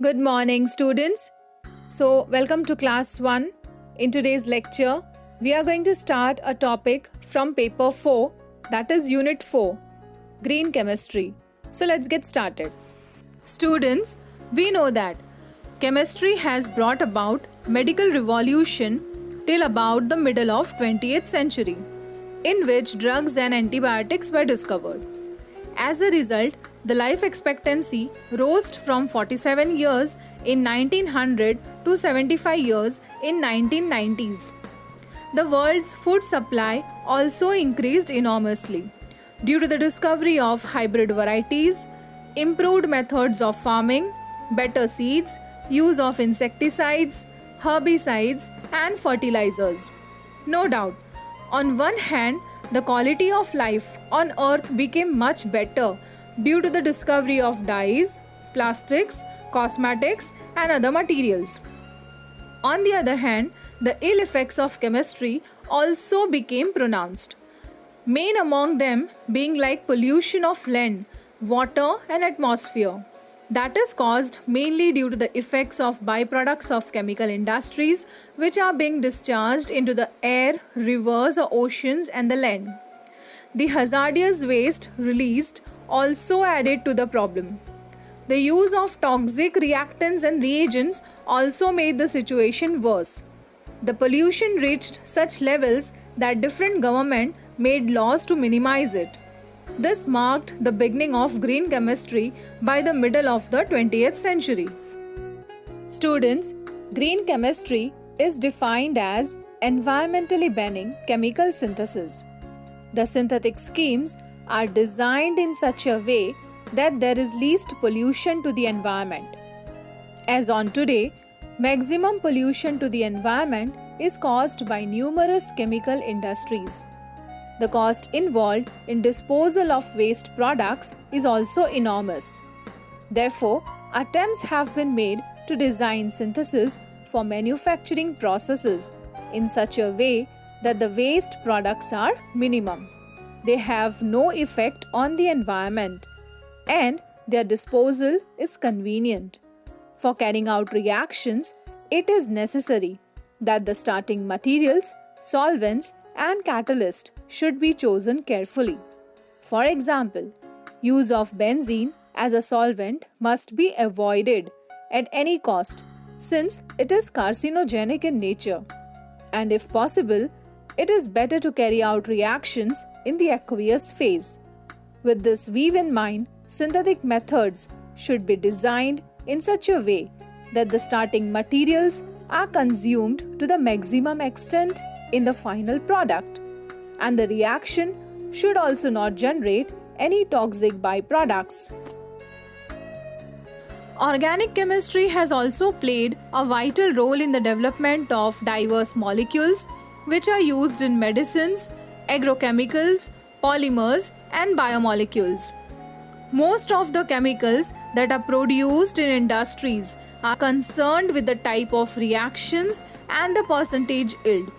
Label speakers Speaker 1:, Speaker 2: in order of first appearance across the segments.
Speaker 1: Good morning, students. Welcome to class 1. In today's lecture, we are going to start a topic from paper 4, that is unit 4, green chemistry. So, let's get started. Students, we know that chemistry has brought about medical revolution till about the middle of 20th century, in which drugs and antibiotics were discovered. As a result, the life expectancy rose from 47 years in 1900 to 75 years in 1990s. The world's food supply also increased enormously due to the discovery of hybrid varieties, improved methods of farming, better seeds, use of insecticides, herbicides, and fertilizers. No doubt, on one hand, the quality of life on earth became much better due to the discovery of dyes, plastics, cosmetics, and other materials. On the other hand, the ill effects of chemistry also became pronounced. Main among them being like pollution of land, water, and atmosphere. That is caused mainly due to the effects of byproducts of chemical industries which are being discharged into the air, rivers, or oceans and the land. The hazardous waste released also added to the problem. The use of toxic reactants and reagents also made the situation worse. The pollution reached such levels that different governments made laws to minimize it. This marked the beginning of green chemistry by the middle of the 20th century. Students, green chemistry is defined as environmentally banning chemical synthesis. The synthetic schemes are designed in such a way that there is least pollution to the environment. As on today, maximum pollution to the environment is caused by numerous chemical industries. The cost involved in disposal of waste products is also enormous. Therefore, attempts have been made to design synthesis for manufacturing processes in such a way that the waste products are minimum. They have no effect on the environment and their disposal is convenient. For carrying out reactions, it is necessary that the starting materials, solvents, and catalyst should be chosen carefully. For example, use of benzene as a solvent must be avoided at any cost since it is carcinogenic in nature, and if possible, it is better to carry out reactions in the aqueous phase. With this view in mind, synthetic methods should be designed in such a way that the starting materials are consumed to the maximum extent in the final product, and the reaction should also not generate any toxic byproducts. Organic chemistry has also played a vital role in the development of diverse molecules which are used in medicines, agrochemicals, polymers, and biomolecules. Most of the chemicals that are produced in industries are concerned with the type of reactions and the percentage yield.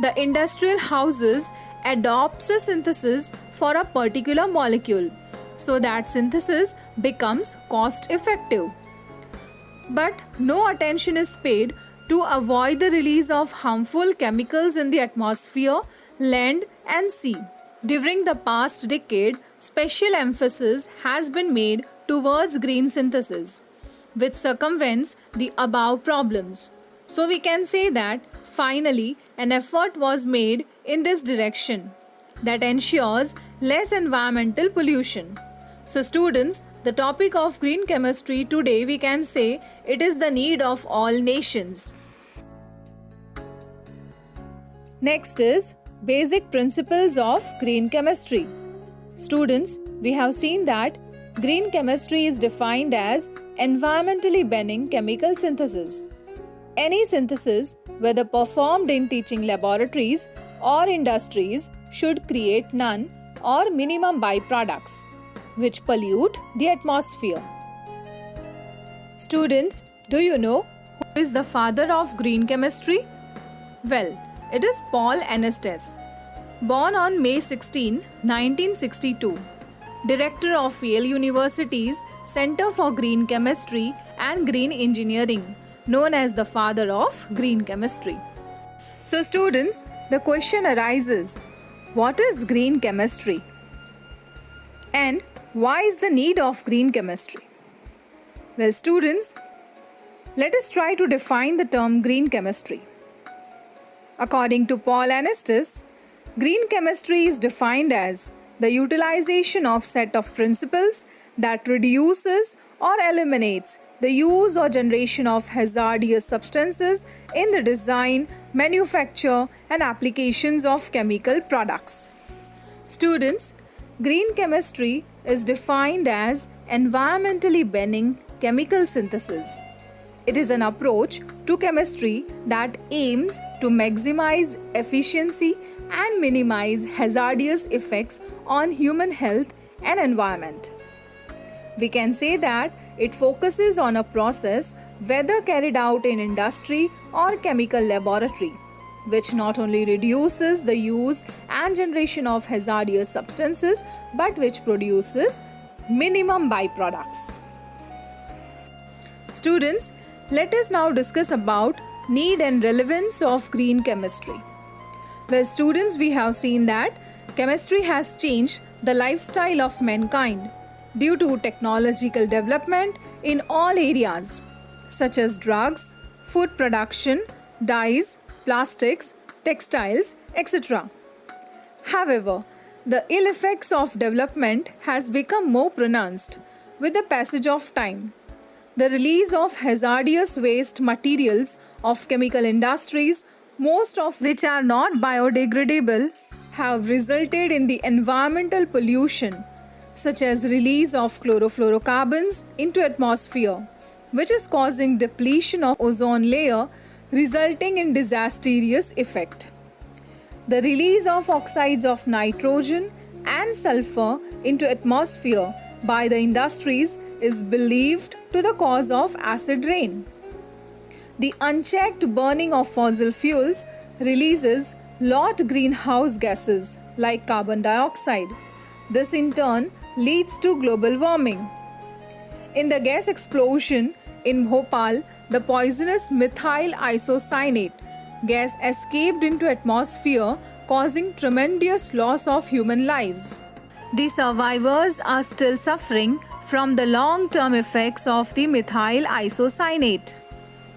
Speaker 1: The industrial houses adopts a synthesis for a particular molecule so that synthesis becomes cost effective. But no attention is paid to avoid the release of harmful chemicals in the atmosphere, land, and sea. During the past decade, special emphasis has been made towards green synthesis, which circumvents the above problems. So we can say that finally an effort was made in this direction that ensures less environmental pollution. So students, the topic of green chemistry today we can say it is the need of all nations. Next is basic principles of green chemistry. Students, we have seen that green chemistry is defined as environmentally banning chemical synthesis. Any synthesis, whether performed in teaching laboratories or industries, should create none or minimum byproducts which pollute the atmosphere. Students, do you know who is the father of green chemistry? Well, it is Paul Anastas. Born on May 16, 1962, Director of Yale University's Center for Green Chemistry and green engineering, known as the father of green chemistry. So students, the question arises, what is green chemistry? And why is the need of green chemistry? Well students, let us try to define the term green chemistry. According to Paul Anastas, green chemistry is defined as the utilization of set of principles that reduces or eliminates the use or generation of hazardous substances in the design, manufacture and applications of chemical products. Students, green chemistry is defined as environmentally benign chemical synthesis. It is an approach to chemistry that aims to maximize efficiency and minimize hazardous effects on human health and environment. We can say that it focuses on a process, whether carried out in industry or chemical laboratory, which not only reduces the use and generation of hazardous substances, but which produces minimum byproducts. Students, let us now discuss about need and relevance of green chemistry. Well students, we have seen that chemistry has changed the lifestyle of mankind due to technological development in all areas such as drugs, food production, dyes, plastics, textiles, etc. However, the ill effects of development has become more pronounced with the passage of time. The release of hazardous waste materials of chemical industries, most of which are not biodegradable, have resulted in the environmental pollution, such as release of chlorofluorocarbons into atmosphere, which is causing depletion of ozone layer, resulting in disastrous effect. The release of oxides of nitrogen and sulfur into atmosphere by the industries is believed to the cause of acid rain. The unchecked burning of fossil fuels releases lot greenhouse gases like carbon dioxide. This in turn leads to global warming. In the gas explosion in Bhopal, the poisonous methyl isocyanate gas escaped into atmosphere, causing tremendous loss of human lives. The survivors are still suffering from the long-term effects of the methyl isocyanate.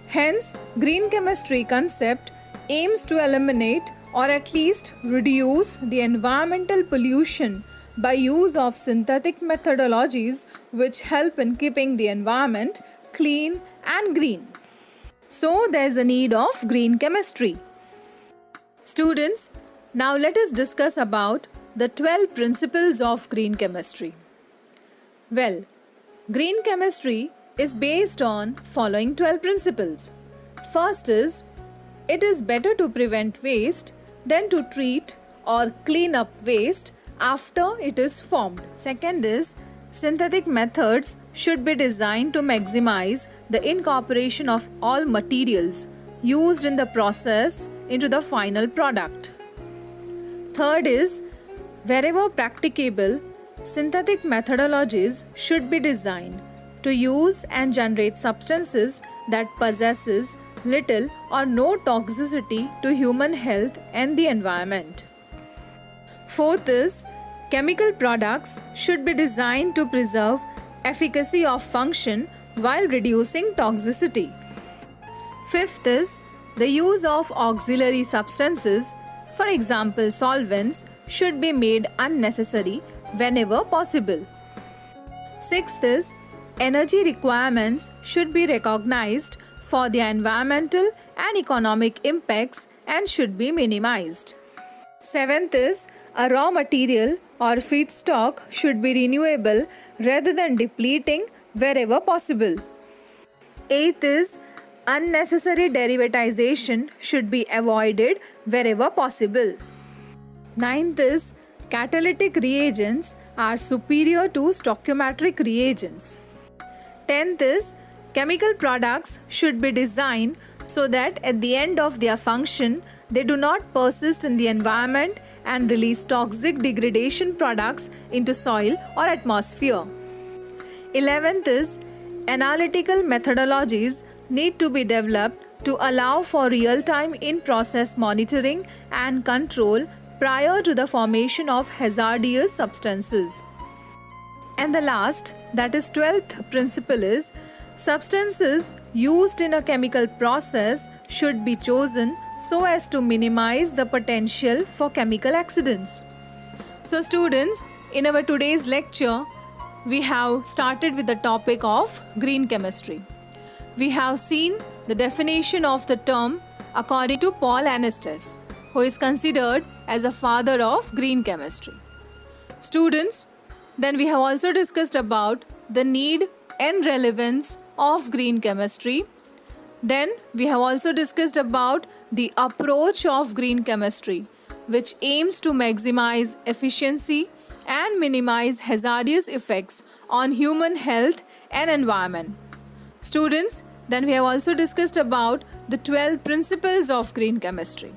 Speaker 1: Hence, green chemistry concept aims to eliminate or at least reduce the environmental pollution by use of synthetic methodologies which help in keeping the environment clean and green. So, there is a need of green chemistry. Students, now let us discuss about the 12 principles of green chemistry. Well, green chemistry is based on following 12 principles. First is, it is better to prevent waste than to treat or clean up waste after it is formed. Second is, synthetic methods should be designed to maximize the incorporation of all materials used in the process into the final product. Third is, wherever practicable, synthetic methodologies should be designed to use and generate substances that possesses little or no toxicity to human health and the environment. Fourth is, chemical products should be designed to preserve efficacy of function while reducing toxicity. Fifth is, the use of auxiliary substances, for example solvents, should be made unnecessary whenever possible. Sixth is, energy requirements should be recognized for their environmental and economic impacts and should be minimized. Seventh is, a raw material or feedstock should be renewable rather than depleting wherever possible. Eighth is, unnecessary derivatization should be avoided wherever possible. Ninth is, catalytic reagents are superior to stoichiometric reagents. 10th is, chemical products should be designed so that at the end of their function, they do not persist in the environment and release toxic degradation products into soil or atmosphere. 11th is, analytical methodologies need to be developed to allow for real-time in-process monitoring and control prior to the formation of hazardous substances. And the last, that is 12th principle, is substances used in a chemical process should be chosen so as to minimize the potential for chemical accidents. So students, in our today's lecture, we have started with the topic of green chemistry. We have seen the definition of the term according to Paul Anastas, who is considered as a father of green chemistry. Students, then we have also discussed about the need and relevance of green chemistry. Then we have also discussed about the approach of green chemistry, which aims to maximize efficiency and minimize hazardous effects on human health and environment. Students, then we have also discussed about the 12 principles of green chemistry.